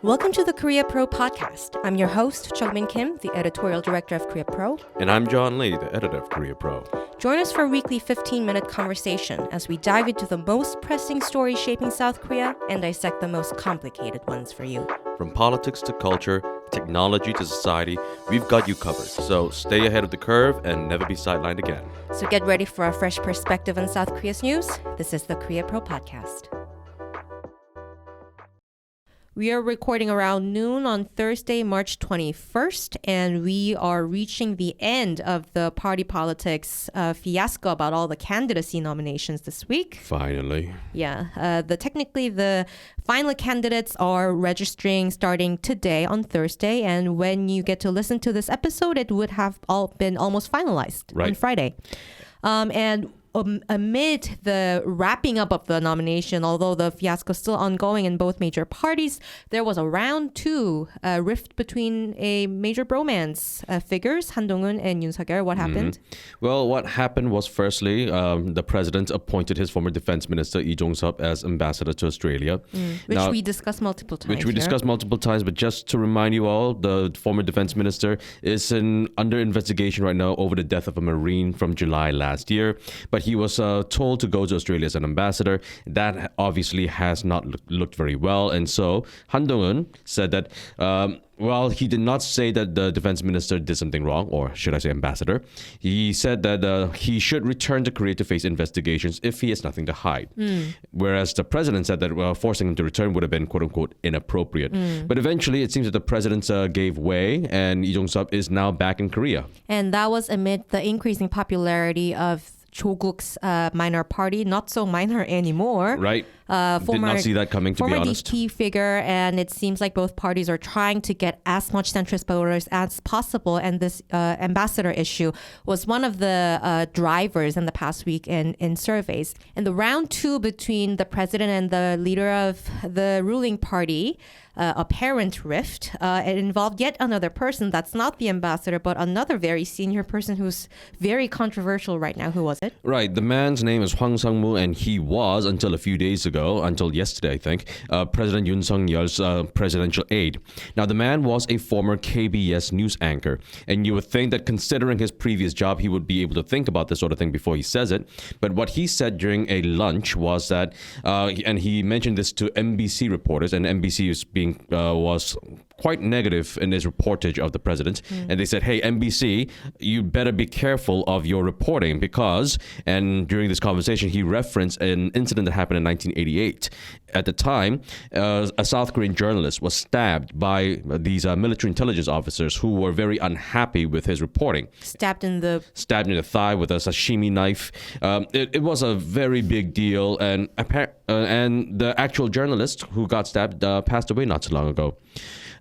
Welcome to the Korea Pro podcast. I'm your host, Jeongmin Kim, the Editorial Director of Korea Pro. And I'm John Lee, the editor of Korea Pro. Join us for a weekly 15-minute conversation as we dive into the most pressing stories shaping South Korea and dissect the most complicated ones for you. From politics to culture, technology to society, we've got you covered. So stay ahead of the curve and never be sidelined again. So get ready for a fresh perspective on South Korea's news. This is the Korea Pro podcast. We are recording around noon on Thursday, March 21st, and we are reaching the end of the party politics fiasco about all the candidacy nominations this week. Finally. Yeah, technically the final candidates are registering starting today on Thursday, and when you get to listen to this episode, it would have all been almost finalized on Friday. Amid the wrapping up of the nomination, although the fiasco is still ongoing in both major parties, there was a round two rift between a major bromance figures, Han Dong-un and Yoon Suk-yeol. What happened? Well, what happened was firstly, the president appointed his former defense minister, Lee Jae-myung, as ambassador to Australia. Which we discussed multiple times. But just to remind you all, the former defense minister is under investigation right now over the death of a Marine from July last year. But he was told to go to Australia as an ambassador. That obviously has not looked very well. And so Han Dong-un said that, he did not say that the defense minister did something wrong, or should I say ambassador. He said that he should return to Korea to face investigations if he has nothing to hide. Whereas the president said that forcing him to return would have been quote-unquote inappropriate. But eventually it seems that the president gave way and Lee Jae-myung is now back in Korea. And that was amid the increasing popularity of Cho Kuk's minor party, not so minor anymore. Right. Did not see that coming, to be honest. Former DP figure, and it seems like both parties are trying to get as much centrist voters as possible. And this ambassador issue was one of the drivers in the past week in surveys. And the round two between the president and the leader of the ruling party, apparent rift, it involved yet another person that's not the ambassador, but another very senior person who's very controversial right now. Who was it? Right. The man's name is Hwang Sang-moo, and he was, until a few days ago, until yesterday, I think, President Yoon Suk-yeol's presidential aide. Now, the man was a former KBS news anchor, and you would think that considering his previous job, he would be able to think about this sort of thing before he says it. But what he said during a lunch was that, and he mentioned this to NBC reporters, and NBC was quite negative in his reportage of the president. And they said, hey, NBC, you better be careful of your reporting because, and during this conversation, he referenced an incident that happened in 1988. At the time, a South Korean journalist was stabbed by these military intelligence officers who were very unhappy with his reporting. Stabbed in the thigh with a sashimi knife. It was a very big deal, and the actual journalist who got stabbed passed away not so long ago.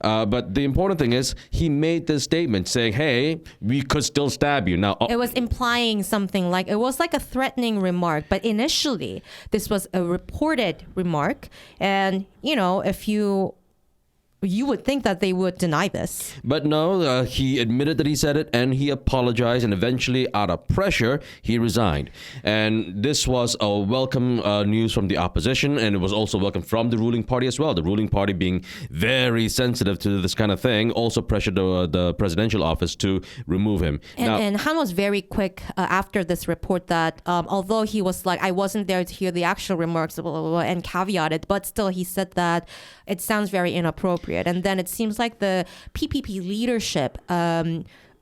But the important thing is he made this statement saying, hey, we could still stab you. Now, it was implying something like, it was like a threatening remark. But initially, this was a reported remark. And, if you would think that they would deny this. But no, he admitted that he said it and he apologized, and eventually out of pressure, he resigned. And this was a welcome news from the opposition, and it was also welcome from the ruling party as well. The ruling party, being very sensitive to this kind of thing, also pressured the presidential office to remove him. And Han was very quick after this report that although he was like, I wasn't there to hear the actual remarks, blah, blah, blah, and caveated, but still he said that it sounds very inappropriate. And then it seems like the PPP leadership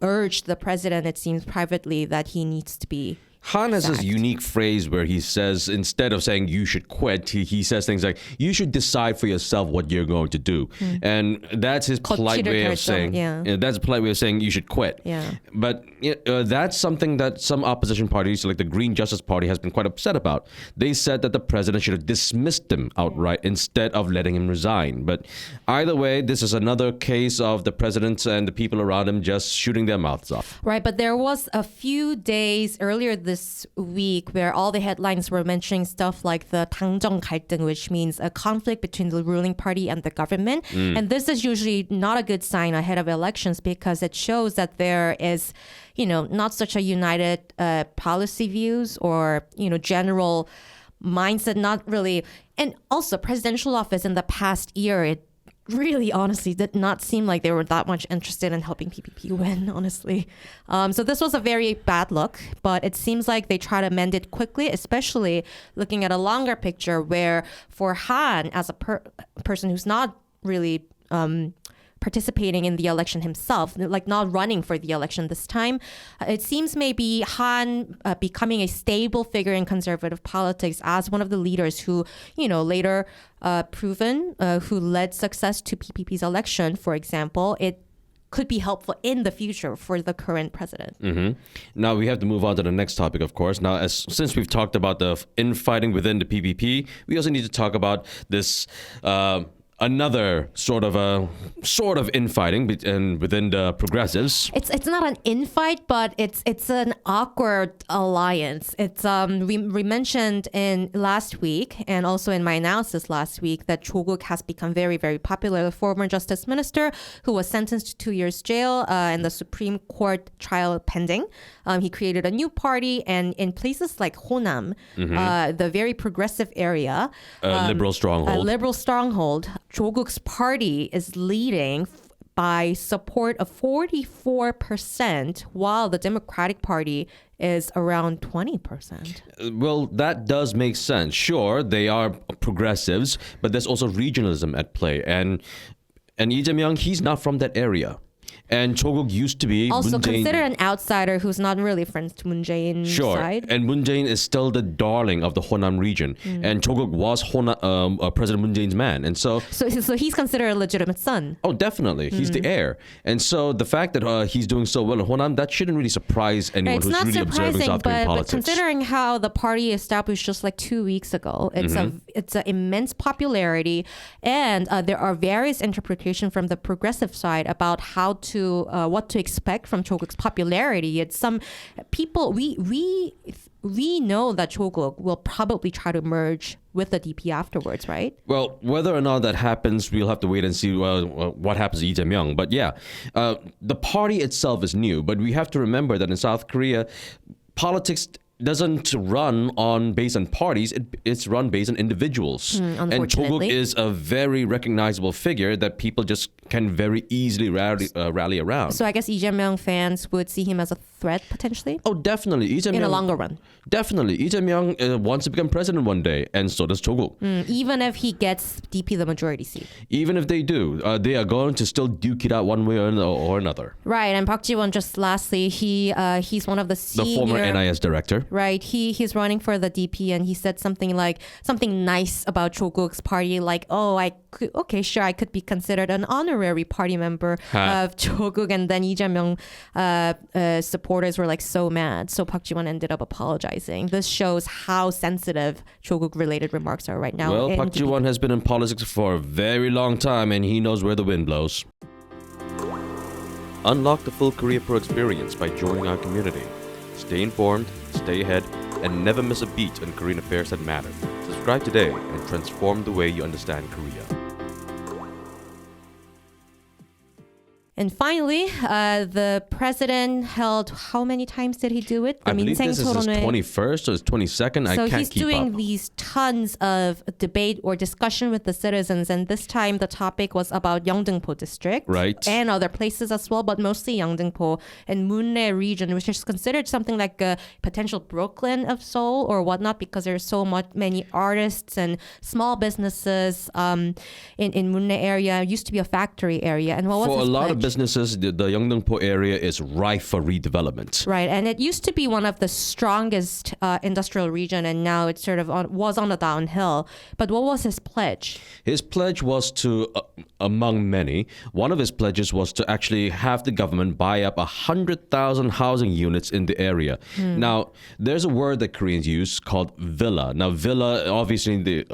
urged the president, it seems privately, that he needs to be Han has this unique phrase where he says, instead of saying you should quit, he says things like, you should decide for yourself what you're going to do. And that's his polite way of saying, that's a polite way of saying you should quit. But that's something that some opposition parties, like the Green Justice Party, has been quite upset about. They said that the president should have dismissed him outright instead of letting him resign. But either way, this is another case of the president and the people around him just shooting their mouths off. Right, but there was a few days earlier this week where all the headlines were mentioning stuff like the 당정 갈등, which means a conflict between the ruling party and the government. And this is usually not a good sign ahead of elections because it shows that there is, not such a united policy views or, general mindset, not really. And also presidential office in the past year, really honestly did not seem like they were that much interested in helping PPP win, honestly. So this was a very bad look, but it seems like they try to mend it quickly, especially looking at a longer picture where for Han, as a person who's not really participating in the election himself, like not running for the election this time, it seems maybe Han becoming a stable figure in conservative politics as one of the leaders who, later proven who led success to PPP's election, for example, it could be helpful in the future for the current president. Mm-hmm. Now we have to move on to the next topic, of course. Now, since we've talked about the infighting within the PPP, we also need to talk about this another sort of infighting within the progressives. It's not an infight, but it's an awkward alliance. It's we mentioned in last week and also in my analysis last week that Cho Kuk has become very, very popular. The former justice minister who was sentenced to 2 years jail in the Supreme Court trial pending. He created a new party, and in places like Honam, the very progressive area, liberal stronghold. Cho Kuk's party is leading by support of 44%, while the Democratic Party is around 20%. Well, that does make sense. Sure, they are progressives, but there's also regionalism at play. And Lee Jae-myung, he's not from that area. And Cho Kuk used to be also Moon Jae-in. considered an outsider who's not really friends to Moon Jae-in's Sure, side. and Moon Jae-in is still the darling of the Honam region, and Cho Kuk was President Moon Jae-in's man, and so he's considered a legitimate son. oh, definitely, he's the heir, and so the fact that he's doing so well in Honam, that shouldn't really surprise anyone It's who's not really observing surprising, South Korean but politics. considering how the party established just like 2 weeks ago, it's an immense popularity, and there are various interpretations from the progressive side about how to what to expect from Cho Kuk's popularity. It's some people we know that Cho Kuk will probably try to merge with the DP afterwards, right? Well, whether or not that happens, we'll have to wait and see what happens to Lee Jae-myung. But yeah, the party itself is new, but we have to remember that in South Korea, politics doesn't run based on parties. It's run based on individuals. And Cho Kuk is a very recognizable figure that people just can very easily rally around. So I guess Lee Jae-myung fans would see him as a threat potentially? Oh, definitely. Lee Jae-myung, in the longer run. Definitely. Lee Jae-myung wants to become president one day, and so does Cho Kuk. Even if he gets DP the majority seat. Even if they do, they are going to still duke it out one way or another. Right. And Park Ji-won, just lastly, he's one of the senior... The former NIS director. Right. He's running for the DP, and he said something nice about Cho Kuk's party, like, oh, I could be considered an honorary party member of Cho Kuk. And then Lee Jae-myung supporters were like so mad. So Park Ji-won ended up apologizing. This shows how sensitive Cho Kuk related remarks are right now. Well, Park Ji-won has been in politics for a very long time, and he knows where the wind blows. Unlock the full Korea Pro experience by joining our community. Stay informed, stay ahead, and never miss a beat on Korean affairs that matter. Subscribe today and transform the way you understand Korea. And finally, the president held, how many times did he do it? I believe this is his 21st or his 22nd. I can't keep up. So he's doing these tons of debate or discussion with the citizens. And this time the topic was about Youngdeungpo district. Right. And other places as well, but mostly Youngdeungpo and Mundae region, which is considered something like a potential Brooklyn of Seoul or whatnot, because there's so many artists and small businesses in Mundae area. It used to be a factory area. And what was his pledge? Businesses, the Youngdeungpo area is rife for redevelopment. Right, and it used to be one of the strongest industrial region, and now it sort of was on a downhill. But what was his pledge? His pledge was to, among many, one of his pledges was to actually have the government buy up 100,000 housing units in the area. Now, there's a word that Koreans use called villa. Now, villa, obviously in the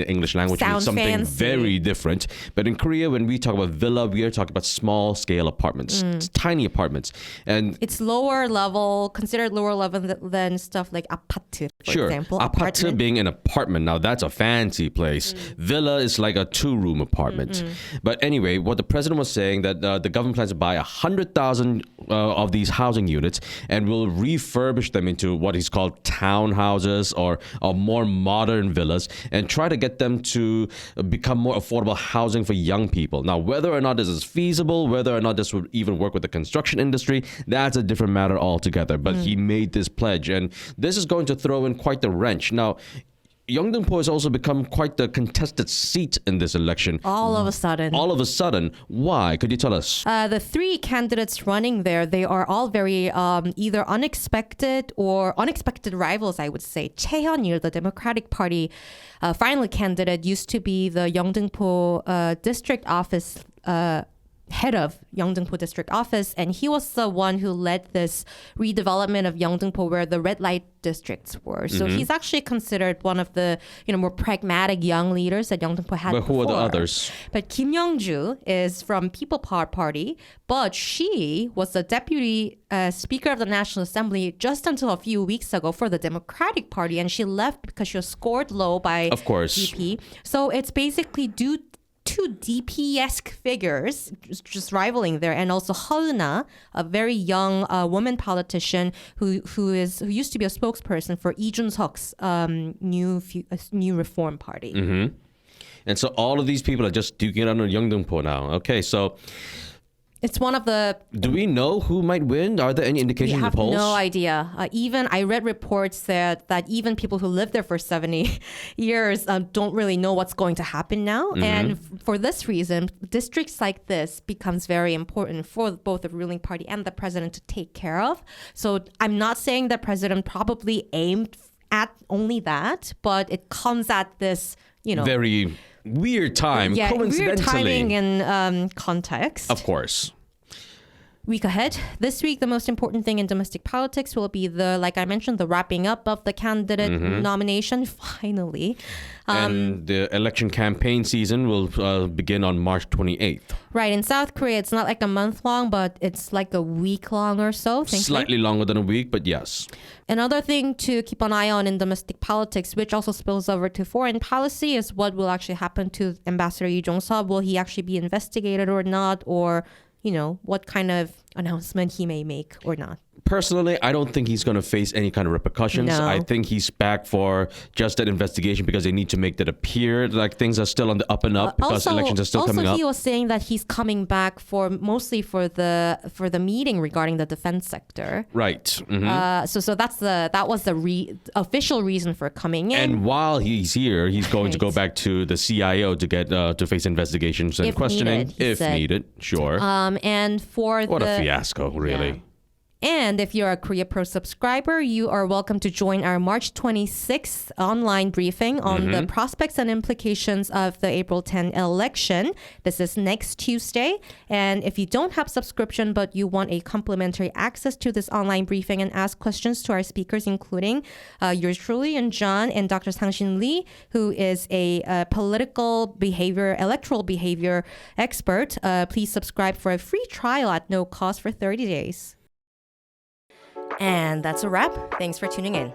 English language, means something fancy. very different. But in Korea, when we talk about villa, we are talking about small small-scale apartments, tiny apartments. And it's lower level, considered lower level than stuff like 아파트, for example. Apa트 being an apartment, now that's a fancy place. Villa is like a 2-room apartment. But anyway, what the president was saying that the government plans to buy 100,000 of these housing units and will refurbish them into what he's called townhouses or more modern villas and try to get them to become more affordable housing for young people. Now, whether or not this is feasible, whether or not this would even work with the construction industry, that's a different matter altogether. But he made this pledge, and this is going to throw in quite the wrench. Now, Youngdeungpo has also become quite the contested seat in this election. All of a sudden. Why? Could you tell us? The three candidates running there, they are all very either unexpected rivals, I would say. Chae Hyun-il, the Democratic Party final candidate, used to be the Youngdeungpo district office head of Youngdeungpo district office, and he was the one who led this redevelopment of Youngdeungpo where the red light districts were. So he's actually considered one of the more pragmatic young leaders that Youngdeungpo had But who before. are the others? But Kim Young-ju is from People Power Party, but she was the deputy speaker of the National Assembly just until a few weeks ago for the Democratic Party, and she left because she was scored low by Of course. DP. So it's basically two DP-esque figures just rivaling there, and also Heuna, a very young woman politician who used to be a spokesperson for Lee Jun-seok's new Reform Party. And so all of these people are just duking it out on Youngdeungpo now. Okay, so It's one of the... do we know who might win? Are there any indications in the polls? We have no idea. Even I read reports that even people who lived there for 70 years don't really know what's going to happen now. And for this reason, districts like this becomes very important for both the ruling party and the president to take care of. So I'm not saying the president probably aimed at only that, but it comes at this, Very weird time, coincidentally. weird timing and context. Of course. Week ahead. This week, the most important thing in domestic politics will be like I mentioned, the wrapping up of the candidate nomination, finally. And the election campaign season will begin on March 28th. Right. In South Korea, it's not like a month long, but it's like a week long or so. Slightly longer than a week, but yes. Another thing to keep an eye on in domestic politics, which also spills over to foreign policy, is what will actually happen to Ambassador Lee Jong-seo. Will he actually be investigated or not? Or, what kind of announcement he may make or not. Personally, I don't think he's going to face any kind of repercussions. No. I think he's back for just that investigation because they need to make that appear like things are still on the up and up because elections are still coming up. Also, he was saying that he's coming back mostly for the meeting regarding the defense sector. Right. So that was the official reason for coming in. And while he's here, he's going to go back to the CIO to get to face investigations and If questioning needed, needed. Sure. And for what a fiasco, really. Yeah. And if you're a Korea Pro subscriber, you are welcome to join our March 26th online briefing on the prospects and implications of the April 10 election. This is next Tuesday. And if you don't have subscription, but you want a complimentary access to this online briefing and ask questions to our speakers, including yours truly and John and Dr. Sang-shin Lee, who is a electoral behavior expert, please subscribe for a free trial at no cost for 30 days. And that's a wrap. Thanks for tuning in.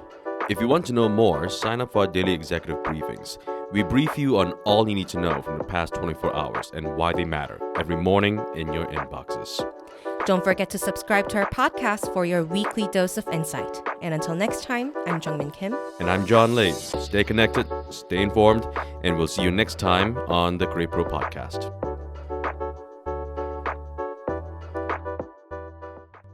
If you want to know more, sign up for our daily executive briefings. We brief you on all you need to know from the past 24 hours and why they matter every morning in your inboxes. Don't forget to subscribe to our podcast for your weekly dose of insight. And until next time, I'm Jeongmin Kim. And I'm John Lee. Stay connected, stay informed, and we'll see you next time on the Great Pro Podcast.